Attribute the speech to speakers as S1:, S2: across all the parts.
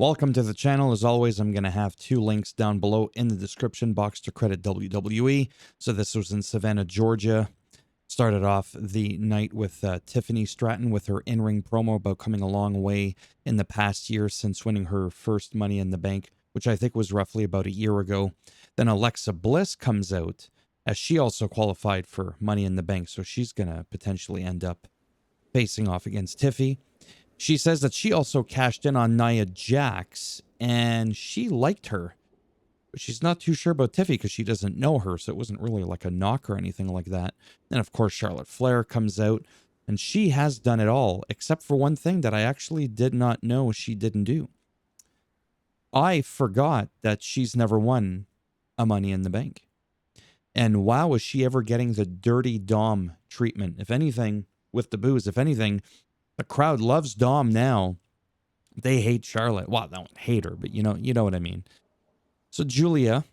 S1: Welcome to the channel. As always, I'm going to have two links down below in the description box to credit WWE. So this was in Savannah, Georgia. Started off the night with Tiffany Stratton with her in-ring promo about coming a long way in the past year since winning her first Money in the Bank, which I think was roughly about a year ago. Then Alexa Bliss comes out as she also qualified for Money in the Bank, so she's going to potentially end up facing off against Tiffy. She says that she also cashed in on Nia Jax, and she liked her. But she's not too sure about Tiffy because she doesn't know her, so it wasn't really like a knock or anything like that. And of course, Charlotte Flair comes out, and she has done it all, except for one thing that I actually did not know she didn't do. I forgot that she's never won a Money in the Bank. And wow, is she ever getting the dirty Dom treatment? If anything, with the booze, if anything, the crowd loves Dom now. They hate Charlotte. Well, they don't hate her, but you know what I mean. So Julia,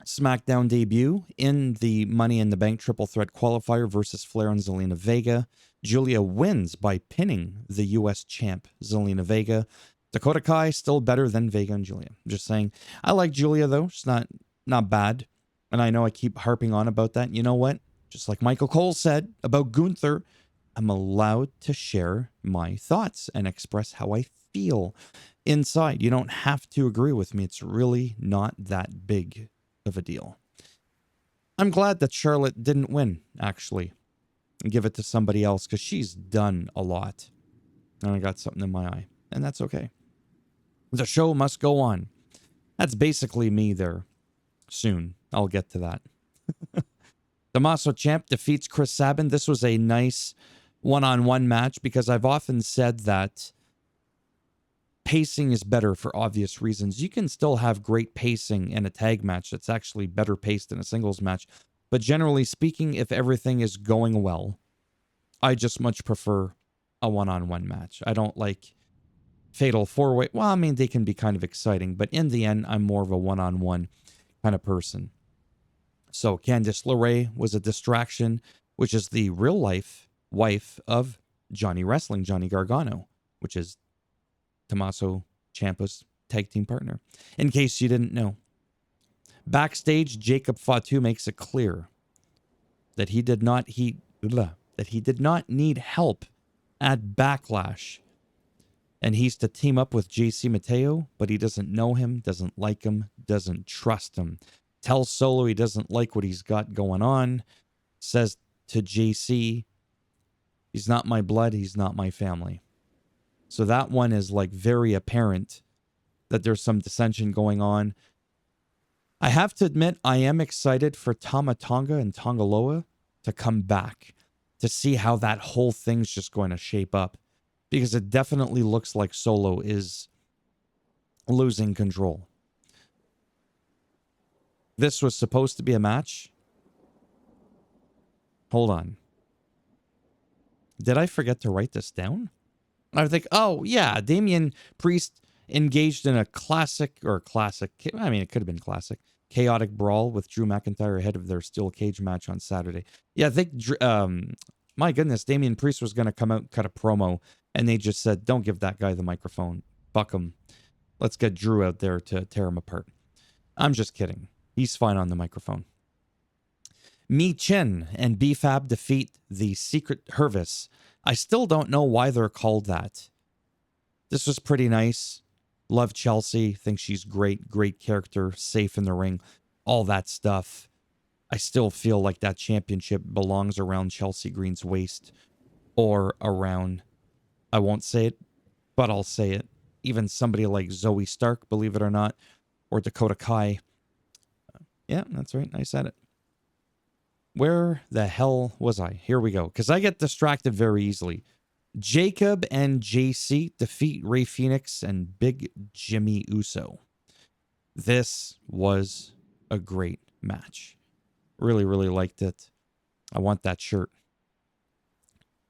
S1: SmackDown debut in the Money in the Bank triple threat qualifier versus Flair and Zelina Vega. Julia wins by pinning the U.S. champ Zelina Vega. Dakota Kai still better than Vega and Julia. I'm just saying. I like Julia though. She's not bad. And I know I keep harping on about that. You know what? Just like Michael Cole said about Gunther, I'm allowed to share my thoughts and express how I feel inside. You don't have to agree with me. It's really not that big of a deal. I'm glad that Charlotte didn't win, actually, and give it to somebody else because she's done a lot. And I got something in my eye, and that's okay. The show must go on. That's basically me there. Soon. I'll get to that. Tommaso Ciampa defeats Chris Sabin. This was a nice one-on-one match because I've often said that pacing is better for obvious reasons. You can still have great pacing in a tag match that's actually better paced than a singles match. But generally speaking, if everything is going well, I just much prefer a one-on-one match. I don't like fatal four-way. Well, I mean, they can be kind of exciting, but in the end, I'm more of a one-on-one kind of person. So Candice LeRae was a distraction, which is the real-life wife of Johnny Wrestling, Johnny Gargano, which is Tommaso Ciampa's tag team partner, in case you didn't know. Backstage, Jacob Fatu makes it clear that he did not need help at Backlash, and he's to team up with JC Mateo, but he doesn't know him, doesn't like him, doesn't trust him. Tells Solo he doesn't like what he's got going on. Says to JC, he's not my blood, he's not my family. So that one is like very apparent that there's some dissension going on. I have to admit, I am excited for Tama Tonga and Tongaloa to come back to see how that whole thing's just going to shape up. Because it definitely looks like Solo is losing control. This was supposed to be a match. Hold on. Did I forget to write this down? I think, oh, yeah, Damian Priest engaged in a classic, I mean, it could have been classic, chaotic brawl with Drew McIntyre ahead of their steel cage match on Saturday. Yeah, I think, my goodness, Damian Priest was going to come out and cut a promo, and they just said, don't give that guy the microphone. Buck him. Let's get Drew out there to tear him apart. I'm just kidding. He's fine on the microphone. Mi Chen and B-Fab defeat the Secret Hervis. I still don't know why they're called that. This was pretty nice. Love Chelsea. Think she's great. Great character. Safe in the ring. All that stuff. I still feel like that championship belongs around Chelsea Green's waist. Or around, I won't say it, but I'll say it. Even somebody like Zoe Stark, believe it or not. Or Dakota Kai. Yeah, that's right. I said it. Where the hell was I? Here we go. Because I get distracted very easily. Jacob and JC defeat Rey Fenix and Big Jimmy Uso. This was a great match. Really, really liked it. I want that shirt.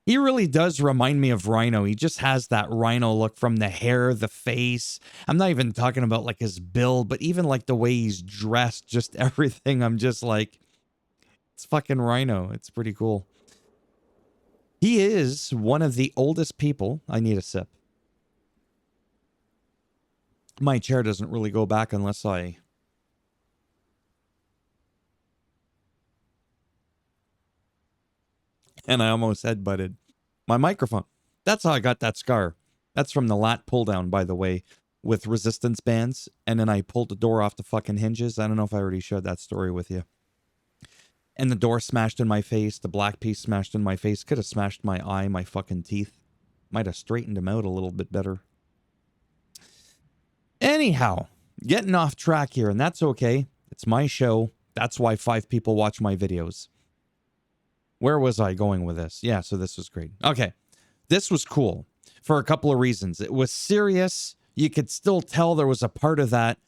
S1: He really does remind me of Rhino. He just has that Rhino look from the hair, the face. I'm not even talking about like his build, but even like the way he's dressed, just everything. I'm just like, it's fucking Rhino. It's pretty cool. He is one of the oldest people. I need a sip. My chair doesn't really go back unless I... And I almost headbutted my microphone. That's how I got that scar. That's from the lat pull down, by the way, with resistance bands. And then I pulled the door off the fucking hinges. I don't know if I already shared that story with you. And the door smashed in my face. The black piece smashed in my face. Could have smashed my eye, my fucking teeth. Might have straightened them out a little bit better. Anyhow, getting off track here, and that's okay. It's my show. That's why 5 people watch my videos. Where was I going with this? Yeah, so this was great. Okay, this was cool for a couple of reasons. It was serious. You could still tell there was a part of that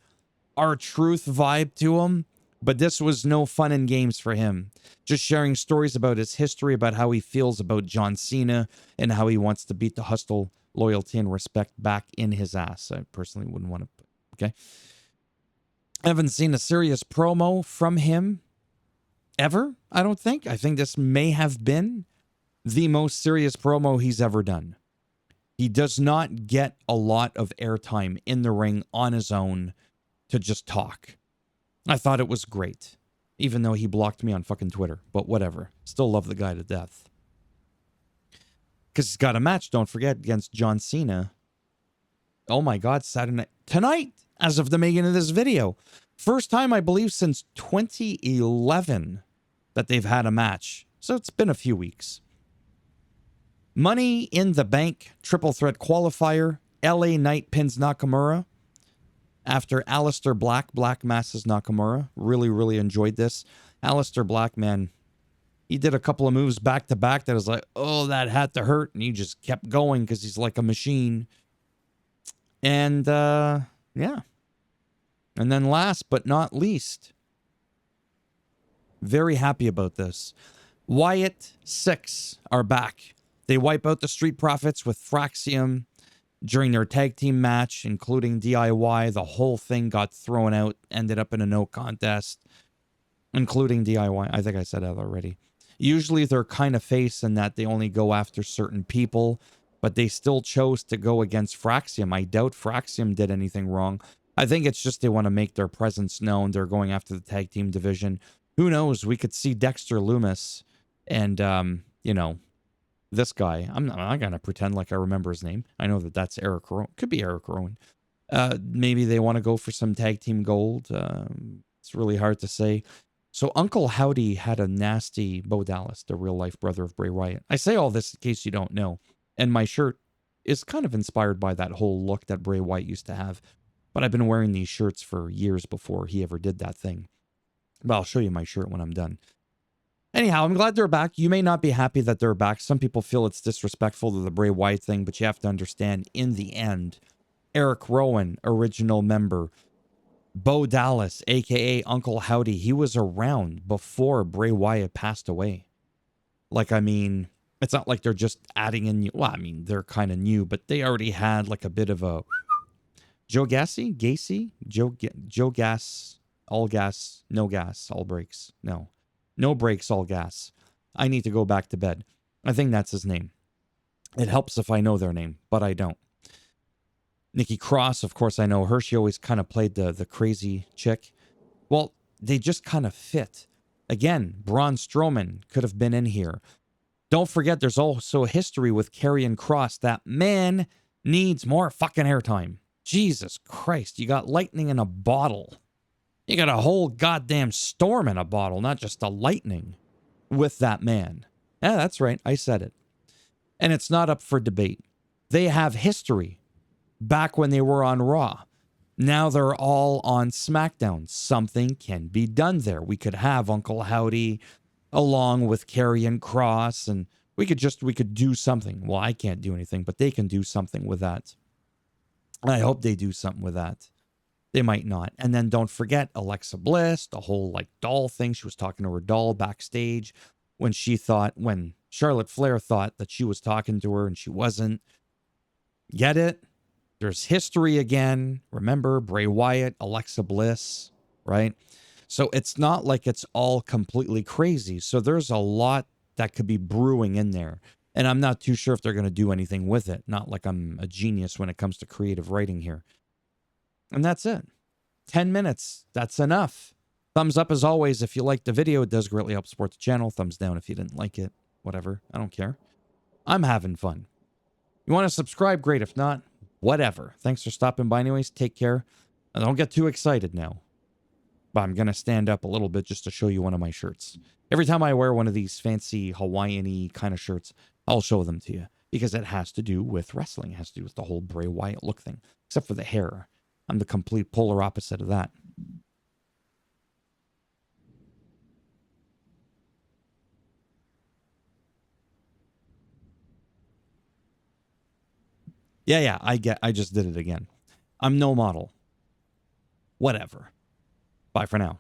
S1: R-Truth vibe to him, but this was no fun and games for him. Just sharing stories about his history, about how he feels about John Cena, and how he wants to beat the hustle, loyalty, and respect back in his ass. I personally wouldn't want to, okay? I haven't seen a serious promo from him ever, I don't think. I think this may have been the most serious promo he's ever done. He does not get a lot of airtime in the ring on his own to just talk. I thought it was great, even though he blocked me on fucking Twitter, but whatever. Still love the guy to death. Because he's got a match, don't forget, against John Cena. Oh my God, Saturday night. Tonight, as of the making of this video. First time, I believe, since 2011 that they've had a match. So it's been a few weeks. Money in the Bank triple threat qualifier. LA Knight pins Nakamura after Aleister Black masses Nakamura. Really, really enjoyed this. Aleister Black, man, he did a couple of moves back to back that was like, oh, that had to hurt. And he just kept going because he's like a machine. And, yeah. And then last but not least, very happy about this. Wyatt 6 are back. They wipe out the Street Profits with Fraxium during their tag team match, including DIY. The whole thing got thrown out, ended up in a no contest, including DIY. I think I said that already. Usually they're kind of face in that they only go after certain people, but they still chose to go against Fraxium. I doubt Fraxium did anything wrong. I think it's just they want to make their presence known. They're going after the tag team division. Who knows? We could see Dexter Loomis and, you know, this guy. I'm not going to pretend like I remember his name. I know that that's Eric Rowan. Could be Eric Rowan. Maybe they want to go for some tag team gold. It's really hard to say. So Uncle Howdy had a nasty Bo Dallas, the real life brother of Bray Wyatt. I say all this in case you don't know. And my shirt is kind of inspired by that whole look that Bray Wyatt used to have. But I've been wearing these shirts for years before he ever did that thing. But I'll show you my shirt when I'm done. Anyhow, I'm glad they're back. You may not be happy that they're back. Some people feel it's disrespectful to the Bray Wyatt thing, but you have to understand, in the end, Eric Rowan, original member, Bo Dallas, a.k.a. Uncle Howdy, he was around before Bray Wyatt passed away. Like, I mean, it's not like they're just adding in new. Well, I mean, they're kind of new, but they already had like a bit of a Joe Gacy? Joe Gas, all gas, no gas, all brakes. No brakes, all gas. I need to go back to bed. I think that's his name. It helps if I know their name, but I don't. Nikki Cross, of course, I know her. She always kind of played the crazy chick. Well, they just kind of fit. Again, Braun Strowman could have been in here. Don't forget, there's also a history with Karrion Kross. That man needs more fucking airtime. Jesus Christ, you got lightning in a bottle. You got a whole goddamn storm in a bottle, not just a lightning with that man. Yeah, that's right. I said it. And it's not up for debate. They have history back when they were on Raw. Now they're all on SmackDown. Something can be done there. We could have Uncle Howdy along with Karrion Kross, and we could do something. Well, I can't do anything, but they can do something with that. I hope they do something with that. They might not. And then don't forget Alexa Bliss, the whole like doll thing. She was talking to her doll backstage when Charlotte Flair thought that she was talking to her and she wasn't. Get it? There's history again. Remember Bray Wyatt, Alexa Bliss, right? So it's not like it's all completely crazy. So there's a lot that could be brewing in there. And I'm not too sure if they're going to do anything with it. Not like I'm a genius when it comes to creative writing here. And that's it. 10 minutes. That's enough. Thumbs up as always if you liked the video. It does greatly help support the channel. Thumbs down if you didn't like it. Whatever. I don't care. I'm having fun. You want to subscribe? Great. If not, whatever. Thanks for stopping by anyways. Take care. And don't get too excited now. But I'm going to stand up a little bit just to show you one of my shirts. Every time I wear one of these fancy Hawaiian-y kind of shirts, I'll show them to you. Because it has to do with wrestling. It has to do with the whole Bray Wyatt look thing. Except for the hair. I'm the complete polar opposite of that. Yeah, I just did it again. I'm no model. Whatever. Bye for now.